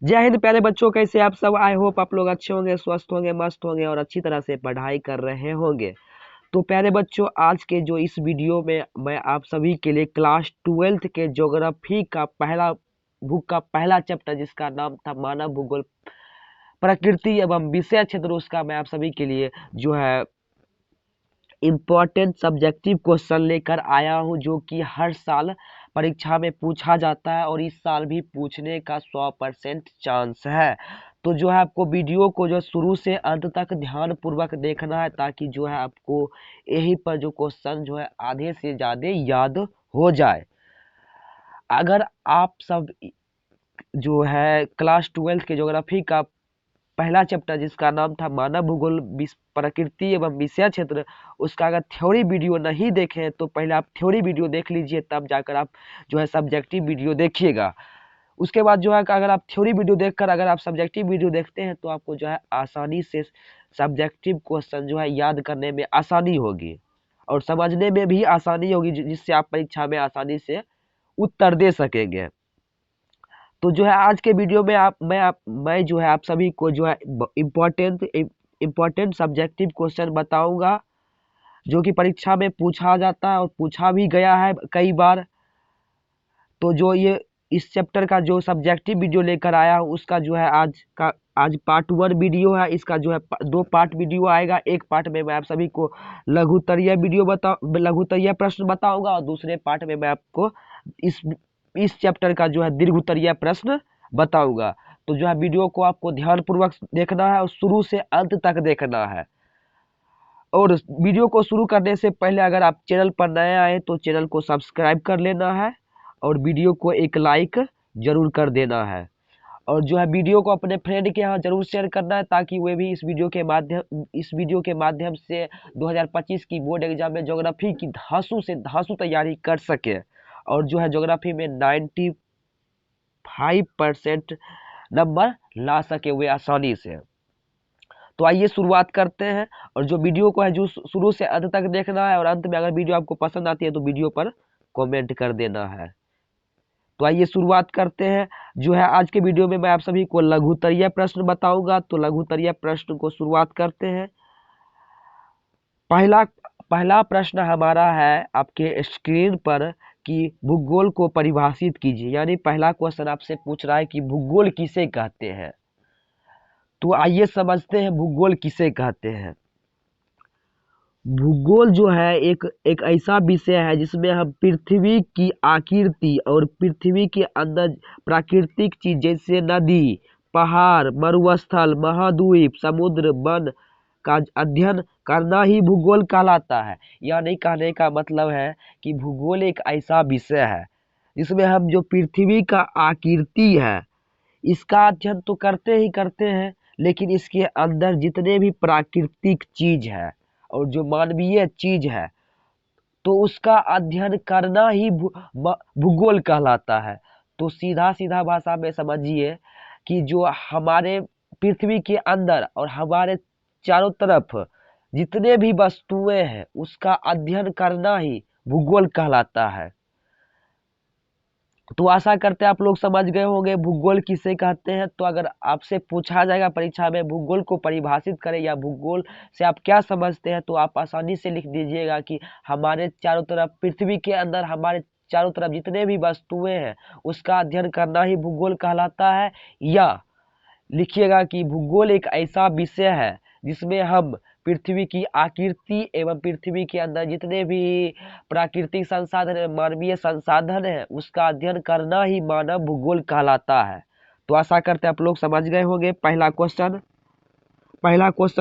जय हिंद प्यारे बच्चों, कैसे आप सब। आई होप आप लोग अच्छे होंगे, स्वस्थ होंगे, मस्त होंगे और अच्छी तरह से पढ़ाई कर रहे होंगे। तो प्यारे बच्चों, आज के जो इस वीडियो में मैं आप सभी के लिए क्लास 12th के ज्योग्राफी का पहला बुक का पहला चैप्टर, जिसका नाम था मानव भूगोल प्रकृति एवं विषय क्षेत्र, उसका मैं आप सभी के लिए जो है इम्पोर्टेंट सब्जेक्टिव क्वेश्चन लेकर आया हूँ, जो कि हर साल परीक्षा में पूछा जाता है और इस साल भी पूछने का 100% चांस है। तो जो है आपको वीडियो को जो शुरू से अंत तक ध्यान पूर्वक देखना है, ताकि जो है आपको यही पर जो क्वेश्चन जो है आधे से ज़्यादा याद हो जाए। अगर आप सब जो है क्लास 12th के ज्योग्राफी का पहला चैप्टर, जिसका नाम था मानव भूगोल प्रकृति एवं विषय क्षेत्र, उसका अगर थ्योरी वीडियो नहीं देखे तो पहले आप थ्योरी वीडियो देख लीजिए, तब जाकर आप जो है सब्जेक्टिव वीडियो देखिएगा। उसके बाद जो है अगर आप थ्योरी वीडियो देखकर अगर आप सब्जेक्टिव वीडियो देखते हैं तो आपको जो है आसानी से सब्जेक्टिव क्वेश्चन जो है याद करने में आसानी होगी और समझने में भी आसानी होगी, जिससे आप परीक्षा में आसानी से उत्तर दे सकेंगे। तो जो है आज के वीडियो में मैं जो है आप सभी को जो है इम्पोर्टेंट सब्जेक्टिव क्वेश्चन बताऊंगा, जो कि परीक्षा में पूछा जाता है और पूछा भी गया है कई बार। तो जो ये इस चैप्टर का जो सब्जेक्टिव वीडियो लेकर आया हूँ, उसका जो है आज पार्ट 1 वीडियो है। इसका जो है 2 पार्ट वीडियो आएगा। एक पार्ट में मैं आप सभी को लघुत्तरीय प्रश्न बताऊंगा और दूसरे पार्ट में मैं आपको इस चैप्टर का जो है दीर्घोत्तरीय प्रश्न बताऊंगा। तो जो है वीडियो को आपको ध्यान पूर्वक देखना है और शुरू से अंत तक देखना है। और वीडियो को शुरू करने से पहले अगर आप चैनल पर नए आए तो चैनल को सब्सक्राइब कर लेना है और वीडियो को एक लाइक जरूर कर देना है। और जो है वीडियो को अपने फ्रेंड के यहाँ जरूर शेयर करना है, ताकि वे भी इस वीडियो के माध्यम से 2025 की बोर्ड एग्जाम में ज्योग्राफी की धांसू से धांसू तैयारी कर सके और जो है ज्योग्राफी में 95% नंबर ला सके वे आसानी से। तो आइए शुरुआत करते हैं। और जो वीडियो को है जो शुरू से अंत तक देखना है और अंत में अगर वीडियो आपको पसंद आती है तो वीडियो पर कमेंट कर देना है। तो आइए शुरुआत करते हैं। जो है आज के वीडियो में मैं आप सभी को लघुत्तरीय प्रश्न बताऊंगा। तो लघुत्तरीय प्रश्न को शुरुआत करते हैं। पहला प्रश्न हमारा है आपके स्क्रीन पर कि भूगोल को परिभाषित कीजिए। यानी पहला क्वेश्चन आपसे पूछ रहा है कि भूगोल किसे कहते हैं। तो आइए समझते हैं भूगोल किसे कहते हैं। भूगोल जो है एक ऐसा विषय है जिसमें हम पृथ्वी की आकृति और पृथ्वी के अंदर प्राकृतिक चीज जैसे नदी, पहाड़, मरुस्थल, महाद्वीप, समुद्र, वन का अध्ययन करना ही भूगोल कहलाता है। यानी कहने का मतलब है कि भूगोल एक ऐसा विषय है जिसमें हम जो पृथ्वी का आकृति है इसका अध्ययन तो करते ही करते हैं, लेकिन इसके अंदर जितने भी प्राकृतिक चीज है और जो मानवीय चीज है तो उसका अध्ययन करना ही भूगोल कहलाता है। तो सीधा सीधा भाषा में समझिए कि जो हमारे पृथ्वी के अंदर और हमारे चारों तरफ जितने भी वस्तुएं हैं उसका अध्ययन करना ही भूगोल कहलाता है। तो आशा करते हैं आप लोग समझ गए होंगे भूगोल किसे कहते हैं। तो अगर आपसे पूछा जाएगा परीक्षा में भूगोल को परिभाषित करें या भूगोल से आप क्या समझते हैं, तो आप आसानी से लिख दीजिएगा कि हमारे चारों तरफ पृथ्वी के अंदर हमारे चारों तरफ जितने भी वस्तुएं हैं उसका अध्ययन करना ही भूगोल कहलाता है। या लिखिएगा कि भूगोल एक ऐसा विषय है जिसमें हम पृथ्वी की आकृति एवं पृथ्वी के अंदर जितने भी प्राकृतिक संसाधन है, मानवीय संसाधन है, उसका अध्ययन करना ही मानव भूगोल कहलाता है। तो आशा करते हैं आप लोग समझ गए होंगे। पहला क्वेश्चन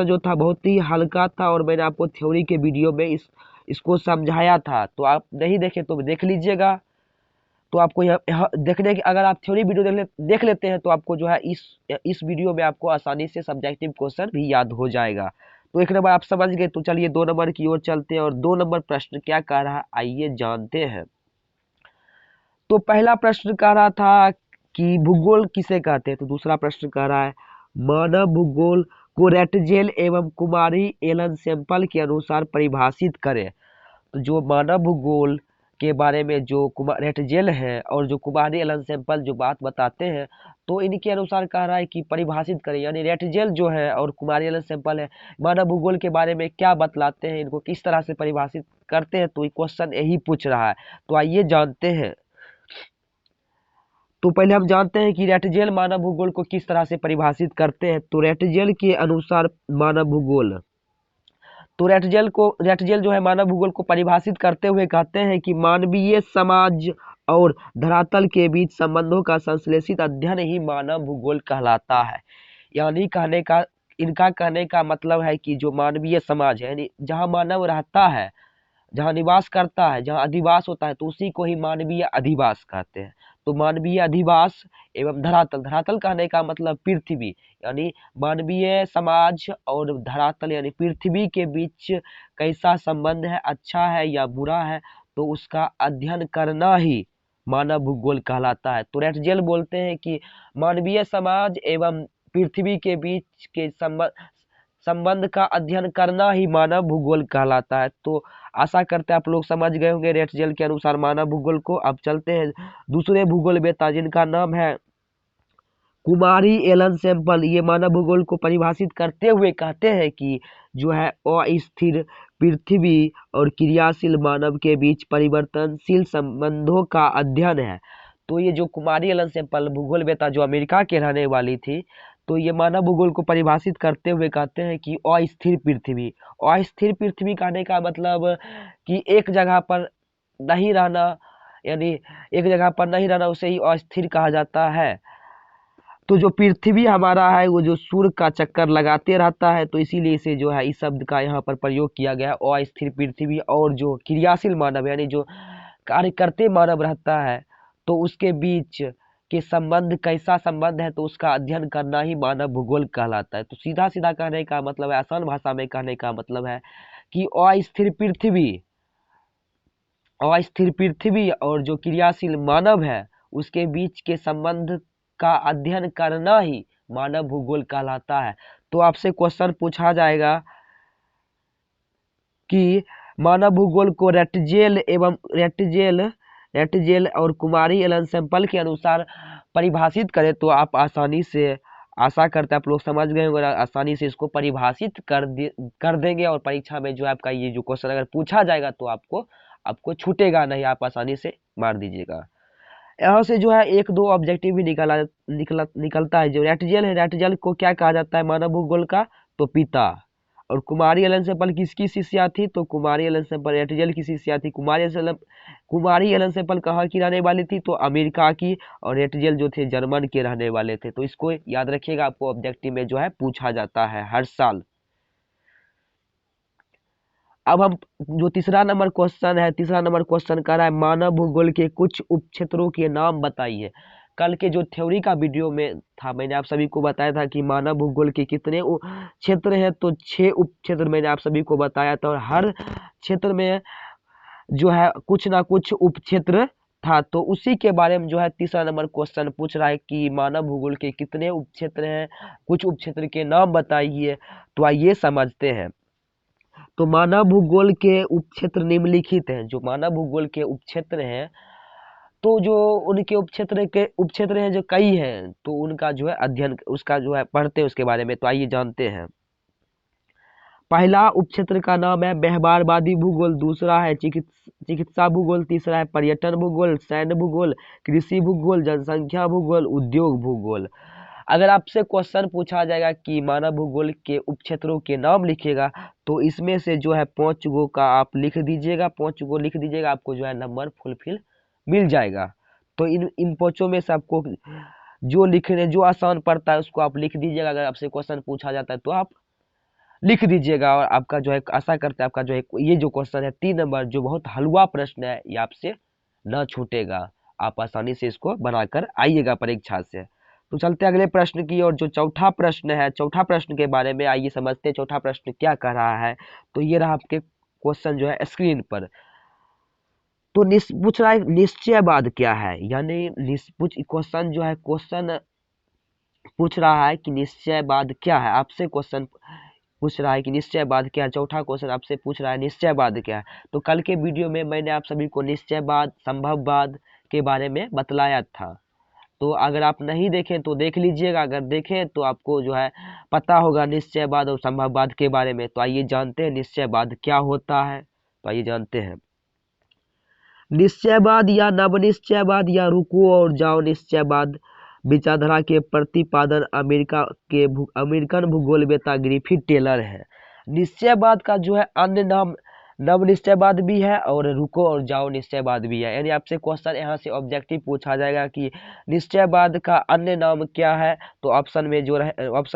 जो था बहुत ही हल्का था और मैंने आपको थ्योरी के वीडियो में इसको समझाया था। तो आप नहीं देखे तो देख लीजिएगा। तो आपको यह देखने की अगर आप थ्योरी वीडियो देख लेते हैं तो आपको जो है इस वीडियो में आपको आसानी से सब्जेक्टिव क्वेश्चन भी याद हो जाएगा। तो एक नंबर आप समझ गए। तो चलिए 2 नंबर की ओर चलते हैं और 2 नंबर प्रश्न क्या कह रहा है आइए जानते हैं। तो पहला प्रश्न कह रहा था कि भूगोल किसे कहते हैं। तो दूसरा प्रश्न कह रहा है मानव भूगोल को रेटजेल एवं कुमारी एलन सैंपल के अनुसार परिभाषित करें। तो जो मानव भूगोल के बारे में जो रेटजेल है और जो कुमारी एलन सैंपल जो बात बताते हैं, तो इनके अनुसार कह रहा है कि परिभाषित करें, यानी रेटजेल जो है और कुमारी एलन सैंपल है मानव भूगोल के बारे में क्या बतलाते हैं, इनको किस तरह से परिभाषित करते हैं। तो ये क्वेश्चन यही पूछ रहा है, तो आइए जानते हैं। तो पहले हम जानते हैं कि रेटजेल मानव भूगोल को किस तरह से परिभाषित करते हैं। तो रेटजेल के अनुसार मानव भूगोल, तो रेटजेल जो है मानव भूगोल को परिभाषित करते हुए कहते हैं कि मानवीय समाज और धरातल के बीच संबंधों का संश्लेषित अध्ययन ही मानव भूगोल कहलाता है। यानी इनका कहने का मतलब है कि जो मानवीय समाज है, यानी जहाँ मानव रहता है, जहाँ निवास करता है, जहाँ अधिवास होता है, तो उसी को ही मानवीय अधिवास कहते हैं। तो मानवीय अधिवास एवं धरातल, धरातल कहने का मतलब पृथ्वी, यानी मानवीय समाज और धरातल यानी पृथ्वी के बीच कैसा संबंध है, अच्छा है या बुरा है, तो उसका अध्ययन करना ही मानव भूगोल कहलाता है। तो रेटजेल बोलते हैं कि मानवीय समाज एवं पृथ्वी के बीच के संबंध का अध्ययन करना ही मानव भूगोल कहलाता है। तो आशा करते हैं आप लोग समझ गए होंगे रेटजेल के अनुसार मानव भूगोल को। अब चलते हैं दूसरे भूगोल वेता जिनका नाम है कुमारी एलन सैंपल। ये मानव भूगोल को परिभाषित करते हुए कहते हैं कि जो है अस्थिर पृथ्वी और क्रियाशील मानव के बीच परिवर्तनशील संबंधों का अध्ययन है। तो ये जो कुमारी एलन सैंपल भूगोल वेता जो अमेरिका के रहने वाली थी, तो ये मानव भूगोल को परिभाषित करते हुए कहते हैं कि अस्थिर पृथ्वी कहने का मतलब कि एक जगह पर नहीं रहना, यानी एक जगह पर नहीं रहना उसे ही अस्थिर कहा जाता है। तो जो पृथ्वी हमारा है वो जो सूर्य का चक्कर लगाते रहता है, तो इसीलिए इसे जो है इस शब्द का यहाँ पर प्रयोग किया गया है अस्थिर पृथ्वी। और जो क्रियाशील मानव यानी जो कार्य करते मानव रहता है, तो उसके बीच के संबंध कैसा संबंध है, तो उसका अध्ययन करना ही मानव भूगोल कहलाता है। तो सीधा सीधा कहने का मतलब है, आसान भाषा में कहने का मतलब है कि अस्थिर पृथ्वी और जो क्रियाशील मानव है उसके बीच के संबंध का अध्ययन करना ही मानव भूगोल कहलाता है। तो आपसे क्वेश्चन पूछा जाएगा कि मानव भूगोल को रेटजेल और कुमारी एलन सैंपल के अनुसार परिभाषित करें, तो आप आसानी से, आशा करते हैं आप लोग समझ गए होंगे, आसानी से इसको परिभाषित कर देंगे और परीक्षा में जो आपका ये जो क्वेश्चन अगर पूछा जाएगा तो आपको छूटेगा नहीं, आप आसानी से मार दीजिएगा। यहाँ से जो है एक दो ऑब्जेक्टिव भी निकलता है। जो रेटजेल को क्या कहा जाता है मानव भूगोल का, तो पिता। और कुमारी एलन सैंपल किसकी शिष्या थी, तो कुमारी एलन सैंपल रेटजेल की शिष्या थी। कुमारी एलन सैंपल कहाँ की रहने वाली थी, तो अमेरिका की, और रेटजेल जो थे जर्मन के रहने वाले थे। तो इसको याद रखिएगा, आपको ऑब्जेक्टिव में जो है पूछा जाता है हर साल। अब हम जो तीसरा नंबर क्वेश्चन कर रहा है मानव भूगोल के कुछ उपक्षेत्रों के नाम बताइए। कल के जो थ्योरी का वीडियो में था, मैंने आप सभी को बताया था कि मानव भूगोल के कितने क्षेत्र हैं, तो 6 उपक्षेत्र मैंने आप सभी को बताया था, और हर क्षेत्र में जो है कुछ ना कुछ उपक्षेत्र था। तो उसी के बारे में जो है तीसरा नंबर क्वेश्चन पूछ रहा है कि मानव भूगोल के कितने उपक्षेत्र हैं, कुछ उपक्षेत्र के नाम बताइए। तो आइए समझते हैं। तो मानव भूगोल के उपक्षेत्र निम्नलिखित हैं। जो मानव भूगोल के उपक्षेत्र हैं, तो जो उनके उपक्षेत्र हैं जो कई हैं, तो उनका जो है अध्ययन, उसका जो है पढ़ते हैं उसके बारे में। तो आइए जानते हैं। पहला उपक्षेत्र का नाम है व्यवहारवादी भूगोल, दूसरा है चिकित्सा भूगोल, तीसरा है पर्यटन भूगोल, सैन्य भूगोल, कृषि भूगोल, जनसंख्या भूगोल, उद्योग भूगोल। अगर आपसे क्वेश्चन पूछा जाएगा कि मानव भूगोल के उपक्षेत्रों के नाम लिखिएगा, तो इसमें से जो है 5 गो का आप लिख दीजिएगा, 5 गो लिख दीजिएगा, आपको जो है नंबर फुलफिल मिल जाएगा। तो इन 5 में से आपको जो लिखने जो आसान पड़ता है उसको आप लिख दीजिएगा। अगर आपसे क्वेश्चन पूछा जाता है तो आप लिख दीजिएगा, और आपका जो है आशा करते हैं आपका जो है ये जो क्वेश्चन है 3 नंबर जो बहुत हलवा प्रश्न है, ये आपसे न छूटेगा। आप आसानी से इसको बनाकर आइएगा परीक्षा से। तो चलते अगले प्रश्न की और जो चौथा प्रश्न है, चौथा प्रश्न के बारे में आइए समझते हैं चौथा प्रश्न क्या कह रहा है। तो ये रहा आपके क्वेश्चन जो है स्क्रीन पर। तो पूछ रहा है निश्चयवाद क्या है, यानी क्वेश्चन जो है क्वेश्चन पूछ रहा है कि निश्चयवाद क्या है। आपसे क्वेश्चन पूछ रहा है कि निश्चयवाद क्या है। चौथा क्वेश्चन आपसे पूछ रहा है निश्चयवाद क्या है। तो कल के वीडियो में मैंने आप सभी को निश्चयवाद, संभववाद के बारे में बतलाया था। तो अगर आप नहीं देखें तो देख लीजिएगा, अगर देखें तो आपको जो है पता होगा निश्चयवाद और संभववाद के बारे में। तो आइए जानते हैं निश्चयवाद क्या होता है। तो आइए जानते हैं। निश्चयवाद या नवनिश्चयवाद या रुको और जाओ निश्चयवाद विचारधारा के प्रतिपादन अमेरिकन भूगोलवेत्ता ग्रिफिथ टेलर है। निश्चयवाद का जो है अन्य नाम नवनिश्चयवाद भी है और रुको और जाओ निश्चयवाद भी है। यानी आपसे क्वेश्चन यहाँ से ऑब्जेक्टिव पूछा जाएगा कि निश्चयवाद का अन्य नाम क्या है। तो ऑप्शन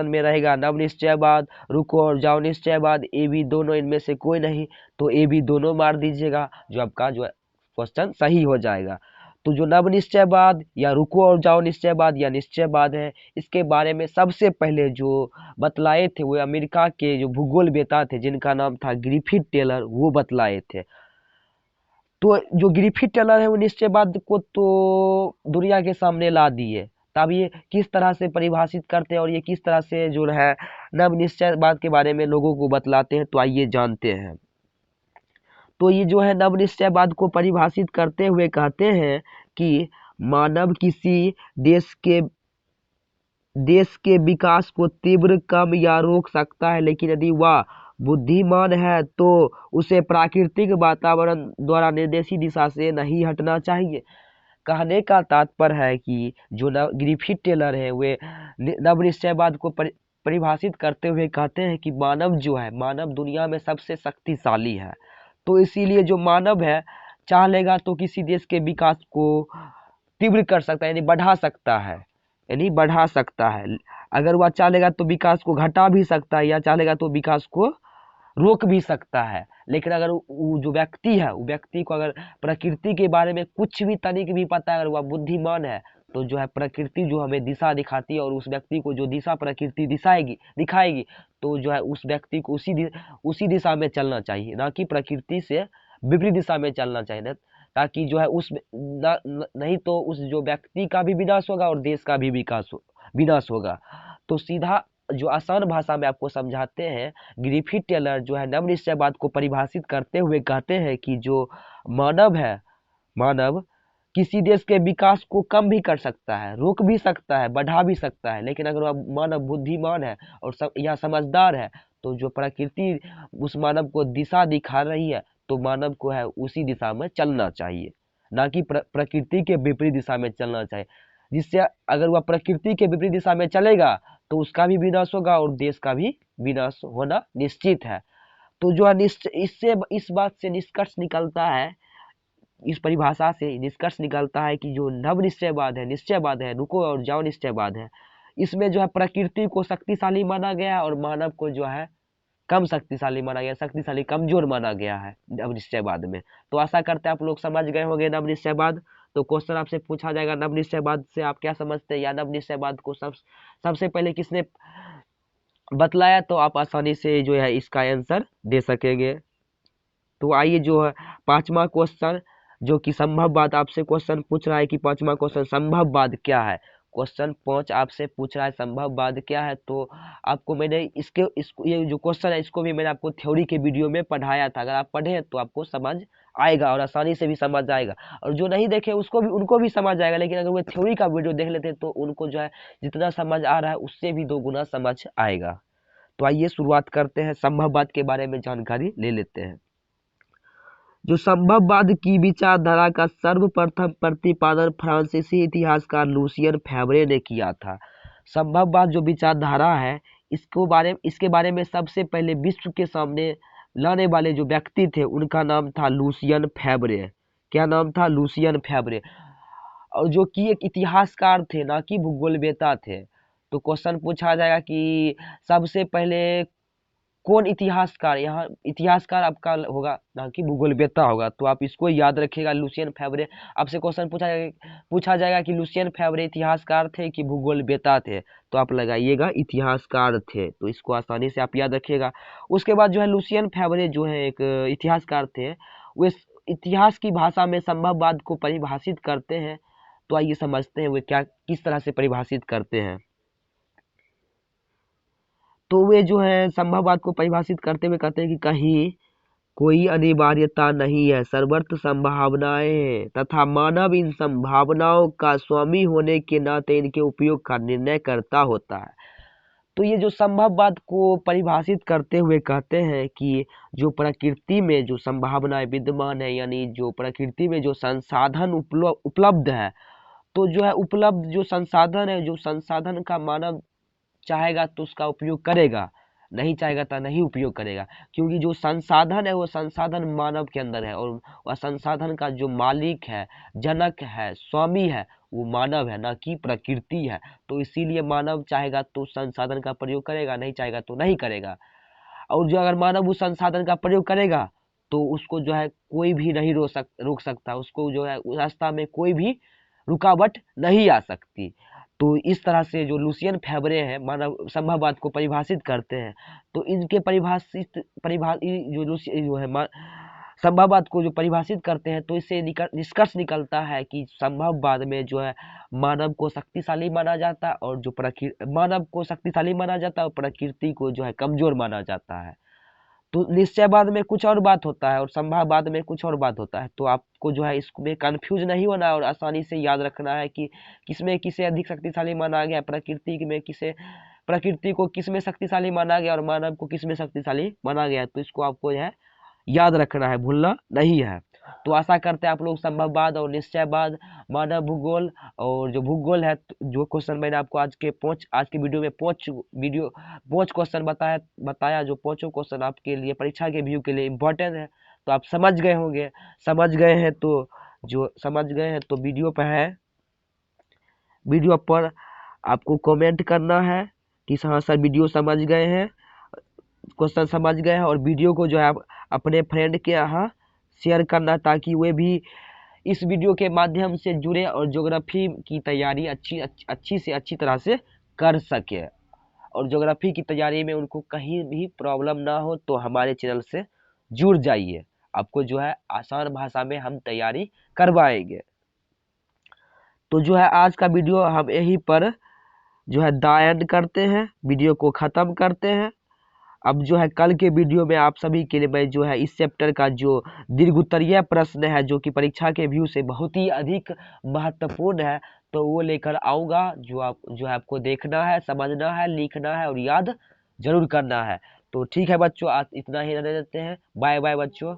में रहेगा नवनिश्चयवाद, रुको और जाओ निश्चयवाद, ए बी दोनों इनमें से कोई नहीं। तो ए बी दोनों मार दीजिएगा, जो आपका जो है क्वेश्चन सही हो जाएगा। तो जो नवनिश्चयवाद या रुको और जाओ निश्चयवाद या निश्चयवाद है, इसके बारे में सबसे पहले जो बतलाए थे वो अमेरिका के जो भूगोलवेत्ता थे जिनका नाम था ग्रिफिथ टेलर, वो बतलाए थे। तो जो ग्रिफिथ टेलर है वो निश्चयवाद को तो दुनिया के सामने ला दिए। तब ये किस तरह से परिभाषित करते हैं और ये किस तरह से जो है नवनिश्चयवाद के बारे में लोगों को बतलाते हैं, तो आइए जानते हैं। तो ये जो है नवनिश्चयवाद को परिभाषित करते हुए कहते हैं कि मानव किसी देश के विकास को तीव्र, कम या रोक सकता है, लेकिन यदि वह बुद्धिमान है तो उसे प्राकृतिक वातावरण द्वारा निर्देशित दिशा से नहीं हटना चाहिए। कहने का तात्पर्य है कि जो ग्रिफिथ टेलर है वे नवनिश्चयवाद को परिभाषित करते हुए कहते हैं कि मानव जो है, मानव दुनिया में सबसे शक्तिशाली है। तो इसीलिए जो मानव है चाह लेगा तो किसी देश के विकास को तीव्र कर सकता है, यानी बढ़ा सकता है, अगर वह चाहेगा तो विकास को घटा भी सकता है या चाहेगा तो विकास को रोक भी सकता है। लेकिन अगर वो जो व्यक्ति है, वो व्यक्ति को अगर प्रकृति के बारे में कुछ भी तनिक भी पता है, अगर वह बुद्धिमान है, तो जो है प्रकृति जो हमें दिशा दिखाती है और उस व्यक्ति को जो दिशा प्रकृति दिखाएगी, तो जो है उस व्यक्ति को उसी दिशा में चलना चाहिए, ना कि प्रकृति से विपरीत दिशा में चलना चाहिए, ताकि जो है नहीं तो उस जो व्यक्ति का भी विनाश होगा और देश का भी विनाश होगा। तो सीधा जो आसान भाषा में आपको समझाते हैं, ग्रिफिथ टेलर जो है नवनिश्चयवाद को परिभाषित करते हुए कहते हैं कि जो मानव किसी देश के विकास को कम भी कर सकता है, रोक भी सकता है, बढ़ा भी सकता है, लेकिन अगर वह मानव बुद्धिमान है और या समझदार है, तो जो प्रकृति उस मानव को दिशा दिखा रही है, तो मानव को है उसी दिशा में चलना चाहिए, ना कि प्रकृति के विपरीत दिशा में चलना चाहिए। जिससे अगर वह प्रकृति के विपरीत दिशा में चलेगा तो उसका भी विनाश होगा और देश का भी विनाश होना निश्चित है। तो जो है इस बात से निष्कर्ष निकलता है, इस परिभाषा से निष्कर्ष निकलता है कि जो निश्चयवाद है, रुको और जाओ निश्चयवाद है, इसमें जो है प्रकृति को शक्तिशाली माना गया है और मानव को जो है कम शक्तिशाली माना गया, शक्तिशाली कमजोर माना गया है नवनिश्चयवाद में। तो आशा करते हैं आप लोग समझ गए होंगे नवनिश्चयवाद। तो क्वेश्चन आपसे पूछा जाएगा नवनिश्चयवाद से आप क्या समझते हैं, या नवनिश्चयवाद को सबसे पहले किसने बतलाया, तो आप आसानी से जो है इसका आंसर दे सकेंगे। तो आइए जो है पांचवा क्वेश्चन, जो कि संभववाद आपसे क्वेश्चन पूछ रहा है कि पांचवा क्वेश्चन संभववाद क्या है। क्वेश्चन 5 आपसे पूछ रहा है संभववाद क्या है। तो आपको मैंने ये जो क्वेश्चन है इसको भी मैंने आपको थ्योरी के वीडियो में पढ़ाया था, अगर आप पढ़े तो आपको समझ आएगा और आसानी से भी समझ आएगा, और जो नहीं देखे उनको भी समझ आएगा। लेकिन अगर वो थ्योरी का वीडियो देख लेते तो उनको जो है जितना समझ आ रहा है उससे भी 2 गुना समझ आएगा। तो आइए शुरुआत करते हैं, संभववाद के बारे में जानकारी ले लेते हैं। जो संभववाद की विचारधारा का सर्वप्रथम प्रतिपादन फ्रांसीसी इतिहासकार लुसियन फेवरे ने किया था। संभववाद जो विचारधारा है इसके बारे में सबसे पहले विश्व के सामने लाने वाले जो व्यक्ति थे उनका नाम था लुसियन फेवरे। क्या नाम था? लुसियन फेवरे। और जो कि एक इतिहासकार थे, ना कि भूगोलवेत्ता थे। तो क्वेश्चन पूछा जाएगा कि सबसे पहले कौन इतिहासकार, यहाँ इतिहासकार आपका होगा ना कि भूगोलवेत्ता होगा, तो आप इसको याद रखिएगा लुसियन फेवरे। आपसे क्वेश्चन पूछा जाएगा कि लुसियन फेवरे इतिहासकार थे कि भूगोलवेत्ता थे, तो आप लगाइएगा इतिहासकार थे, तो इसको आसानी से आप याद रखिएगा। उसके बाद जो है लुसियन फेवरे जो है एक इतिहासकार थे, वे इतिहास की भाषा में संभववाद को परिभाषित करते हैं। तो आइए समझते हैं वे किस तरह से परिभाषित करते हैं। तो वे जो है संभववाद को परिभाषित करते हुए कहते हैं कि कहीं कोई अनिवार्यता नहीं है, सर्वत्र संभावनाएं हैं तथा मानव इन संभावनाओं का स्वामी होने के नाते इनके उपयोग का निर्णय करता होता है। तो ये जो संभववाद को परिभाषित करते हुए कहते हैं कि जो प्रकृति में जो संभावनाएं विद्यमान है, यानी जो प्रकृति में जो संसाधन उपलब्ध है, तो जो है उपलब्ध जो संसाधन है, जो संसाधन का मानव चाहेगा तो उसका उपयोग करेगा, नहीं चाहेगा तो नहीं उपयोग करेगा, क्योंकि जो संसाधन है वो संसाधन मानव के अंदर है और वह संसाधन का जो मालिक है, जनक है, स्वामी है, वो मानव है, ना कि प्रकृति है। तो इसीलिए मानव चाहेगा तो संसाधन का प्रयोग करेगा, नहीं चाहेगा तो नहीं करेगा। और जो अगर मानव उस संसाधन का प्रयोग करेगा तो उसको जो है कोई भी नहीं रोक सकता, उसको जो है उस रास्ता में कोई भी रुकावट नहीं आ सकती। तो इस तरह से जो लुसियन फेवरे हैं मानव संभववाद को परिभाषित करते हैं, तो इनके जो है संभववाद को जो परिभाषित करते हैं, तो इससे निष्कर्ष निकलता है कि संभववाद में जो है मानव को शक्तिशाली माना जाता है और जो मानव को शक्तिशाली माना जाता है और प्रकृति को जो है कमजोर माना जाता है। तो निश्चयवाद में कुछ और बात होता है और संभववाद में कुछ और बात होता है। तो आपको जो है इसमें कंफ्यूज नहीं होना है और आसानी से याद रखना है कि किसमें किसे अधिक शक्तिशाली माना गया, प्रकृति को किसमें शक्तिशाली माना गया और मानव को किसमें शक्तिशाली माना गया। तो इसको आपको जो है याद रखना है, भूलना नहीं है। तो आशा करते हैं आप लोग संभववाद और निश्चयवाद, मानव भूगोल और जो भूगोल है, जो क्वेश्चन मैंने आपको आज के वीडियो में पांच क्वेश्चन बताया जो पांचों क्वेश्चन आपके लिए परीक्षा के व्यू के लिए इम्पोर्टेंट है, तो आप समझ गए होंगे। समझ गए हैं तो वीडियो पर आपको कमेंट करना है कि हाँ सर वीडियो समझ गए हैं, क्वेश्चन समझ गए हैं, और वीडियो को जो है आप अपने फ्रेंड के यहाँ शेयर करना ताकि वे भी इस वीडियो के माध्यम से जुड़े और ज्योग्राफी की तैयारी अच्छी तरह से कर सके। और ज्योग्राफी की तैयारी में उनको कहीं भी प्रॉब्लम ना हो तो हमारे चैनल से जुड़ जाइए, आपको जो है आसान भाषा में हम तैयारी करवाएंगे। तो जो है आज का वीडियो हम यहीं पर जो है द एंड करते हैं, वीडियो को ख़त्म करते हैं। अब जो है कल के वीडियो में आप सभी के लिए मैं जो है इस चैप्टर का जो दीर्घोत्तरीय प्रश्न है जो कि परीक्षा के व्यू से बहुत ही अधिक महत्वपूर्ण है, तो वो लेकर आऊँगा, जो आपको देखना है, समझना है, लिखना है और याद जरूर करना है। तो ठीक है बच्चों, आज इतना ही रहने देते हैं। बाय बाय बच्चों।